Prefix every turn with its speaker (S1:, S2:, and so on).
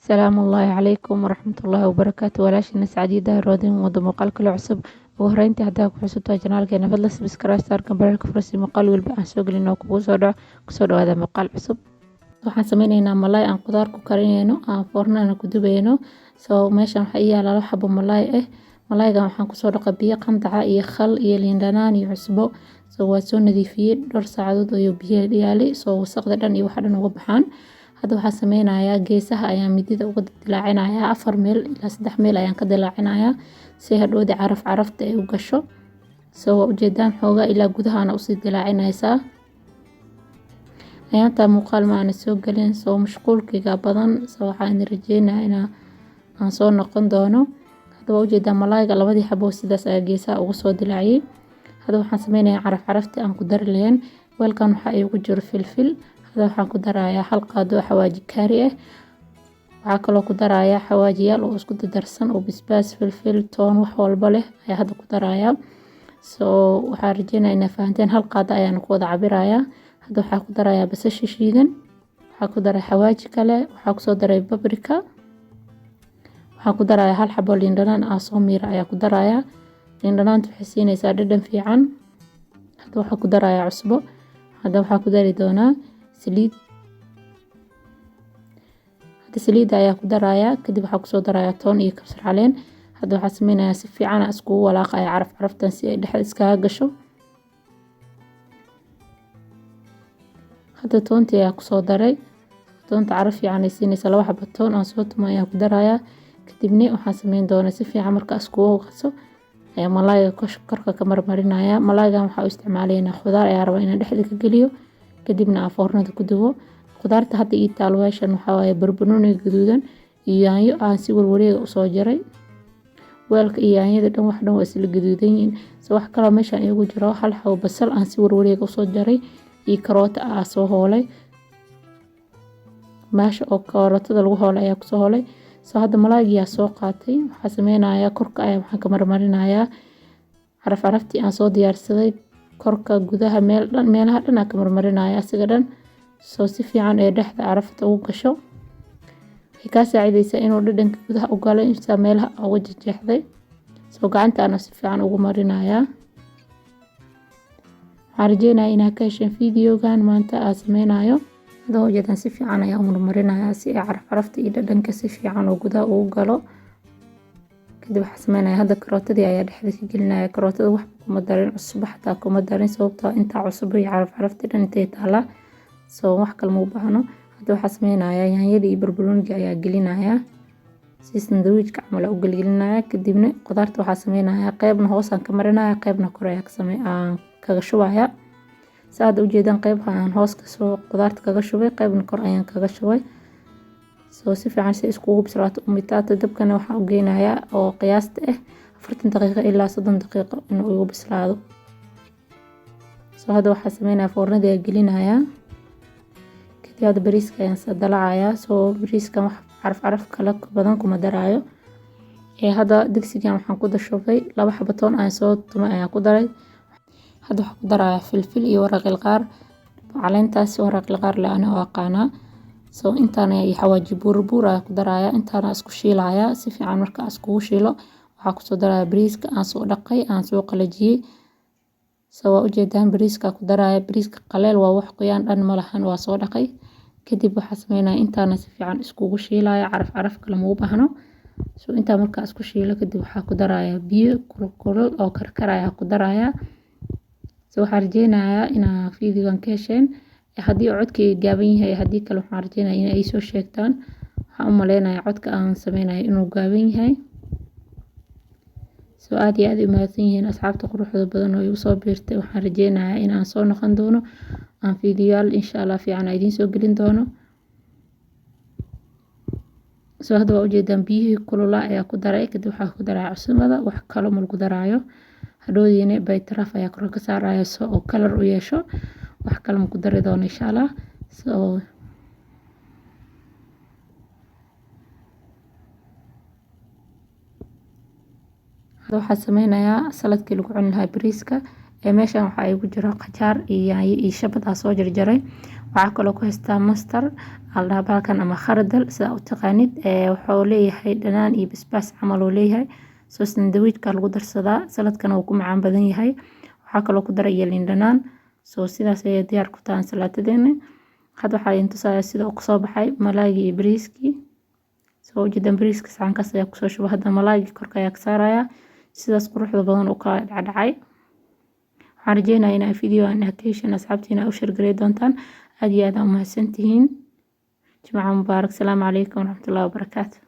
S1: السلام الله عليكم ورحمة الله وبركاته walaashina sacdiida roodin wada muuqaal kale cusub ugu horeyntii haddaa ku xusubtaa janaalkeena fadlan subscribe saarka bararka fursi muuqaal walba aan soo gelin oo kugu soo dhaco kusoo dhawaada muuqaal cusub waxaan sameynaynaa malaay aan qudaar ku karinayno aan foornana ku dubayno soo meeshan waxa ii yaala laba xabo malaay malaayga waxaan kusoo dhaqay biyo qandaca iyo khal iyo liin dhanaan iyo cusbo soo waa soo nadiifiyay dhowr saacadood oo biyo yaali soo wasaqda dhan iyo waxa dhan uga baxaan hadda waxaan sameynayaa geesaha ayaan midida uga dilaacinayaa 4 meel ilaa 3 meel ayaan ka dilaacinayaa si hadhoodi carafta ay u gasho soo ujeedaan xoogaa ilaa gudahaana u sii dilaacinaysaa ayaanta muuqaal ma aan soo galin soo mashquulkiga badan soo waxaan rajeynayaa aan soo noqon doono hadda ujeedaan malaayga labadii xabo sidaas ayaa geesaha uga soo dilaaciyay hadda waxaan sameynayaa carafta aan ku dari lahayn weelkan waxa ay ugu jiro filfil waxaan ku darayaa hal qaado xawaaji kaari waxa kale oo ku darayaa xawaajiyaal oo isku darsan oo basbaas filfil toon wax walba leh ayaa hadda ku darayaa soo waxaan rajeynayaa inaad fahanteen hal qaado ayaan ku wada cabirayaa hadda waxaan ku darayaa basasha shiidan waxaan ku daray xawaaji kale waxaan ku soo daray paprika waxaan ku darayaa hal xabo liin dhanaan soo miira ayaa ku darayaa liin dhanaantu waxay siinaysaa dhadhan fiican hadda waxaan ku darayaa cusbo hadda waxaan ku dari doonaa saliid ayaa ku darayaa kadib waxaa kusoo darayaa toon iyo kabsar caleen hadda waxaa sameynayaa si fiican iskugu walaaqaya caraftan si ay dhexda iskaga gasho hadda toontii ayaa kusoo daray toonta caraf fiican ay siinaysaa laba xabo toon aan soo tumay ayaa ku darayaa kadibna waxaan sameyn doonaa si fiican marka iskugu qaso ayaa malaayga korka ka marmarinayaa malaaygan waxaa u isticmaalaynaa khudaar ayaa rabaa inaan dhexda ka geliyo kadibna aan foornada ku dubo khudaarta hadda ii taal weeshan waxa waaye barbarooni gaduudan iyo yaanyo aan si warwareega u soo jaray weelka iyo yaanyada dhan wax dhan waa isla gaduudan yihiin soo wax kale meeshan igu jiro hal xabo basal aan si warwareega u soo jaray iyo karoota aan soo hoolay maasha oo karootada lagu hoolay ayaa ku soo hoolay soo hadda malaayga soo qaatay waxa sameynayaa korka ayaa waxaan ka marmarinayaa caraftii aan soo diyaarsaday korka gudaha meelaha dhan ka marmarinaya asiga dhan soo si fiican ee dhexda carafta ugu gasho waxay ka saacidaysaa inuu dhadhanka gudaha u galo inta meelaha uga jeexday soo gacanta si fiican ugu marinaya waxaan rajeynayaa inaad ka hesheen fiidiyogan maanta aan sameynayo hadda ujeedaan si fiican ayaa u marmarinaya si ay carafta iyo dhadhanka si fiican oo gudaha ugu galo kadib waxaan sameynayaa hadda karootadii ayaa dhexda ka gelinaya karootada wax kuma darin cusub xataa kuma darin sababtoo inta cusub iyo caraftii dhan intay taala soo wax kale ma u baahno hadda waxaan sameynayaa yaanyada iyo barbarooniga ayaa gelinaya si sandwichka camal u gelgelinaya kadibna qudaarta waxaan sameynayaa qaybna hoos aan ka marinaya qaybna kor aan kaga shubaya saad u jeedaan qaybhan hoos ka soo qudaarta kaga shubay qaybna kor ayaan kaga shubay soo si fiican si iskugu bislaato umitaata dabkana waxaan u geynayaa oo qiyaasta 40 daqiiqo ilaa 30 daqiiqo inuu ugu bislaado soo hadda waxaan sameynayaa foornada gelinayaa kadib hadda bariiska ayaan dalacayaa soo bariiska wax caraf kala badan kuma daraayo hadda digsigan waxaan ku dashubay laba xabo toon aan soo tumay ayaan ku daray hadda waxaan ku darayaa filfil iyo waraqil qaar caleentaas waraqil qaar la ana aqaana soo intaan ay xawaaji buur ku darayaa intaan isku shiilaya si fiican marka isku shiilo waxa ku soo darayaa bariiska aan soo dhaqay aan soo qalajiyay soo ujeedaan bariiska ku darayaa bariiska qaleel waa wax qoyaan dhan malahan waa soo dhaqay kadib waxa sameynaa intaan si fiican isku shiilaya caraf kale ma u baahno soo intaan marka isku shiilo kadib waxa ku darayaa biyo kulul oo karkaraya ku darayaa soo waxaan rajeynayaa inaa fiidiyogan ka hesheen haddii codkii gaaban yahay haddii kale waxaan rajeynayaa in ay soo sheegtaan waxaan u maleynayaa codka aan sameynayo inuu gaaban yahay soo aad iyo aad u mahadsan yihiin asxaabta quruxda badan oo igu soo biirtay waxaan rajeynayaa in aan soo noqon doono aan fiidiyoyaal insha Allah fiican idin soo gelin doono soo hadda waa ujeedaan biyihii kulula ayaa ku daray kadib waxaa ku daraa cusbada wax kale ma lagu daraayo hadhoodiina baytaraf ayaa kor ka saaraya soo color u yeesho wax kale ma ku dari doono insha Allah soo waxaan sameynayaa saladkii lagu cuni lahaa bariiska meeshan waxa ay ku jira qajaar iyo yaanyo iyo shabad soo jarjaray waxaa kaloo ku haystaa mastar aldhaha balkan ama khardal sida u taqaanid wuxuu leeyahay dhanaan iyo basbaas camal uu leeyahay soo sandwichka lagu darsadaa saladkana wuu ku macaan badan yahay waxaa kaloo ku daraya liin dhanaan soo sidaas ayay diyaar ku tahay salaatadeena hadda waxaa idin tusayaa sida uu kusoo baxay malaaygi iyo bariiskii soo ujeedaan bariiska saxankaas ayaa kusoo shubay hadda malaaygi korka ayaa ka saarayaa sidaas quruxda badan uu kala dhacdhacay waxaan rajeynayaa in videogan aad ka hesheen asxaabtiina u share doontaan aad iyo aad u mahadsantihiin jimco mubaarak salaamu calaykum waraxmatullaahi wabarakaatu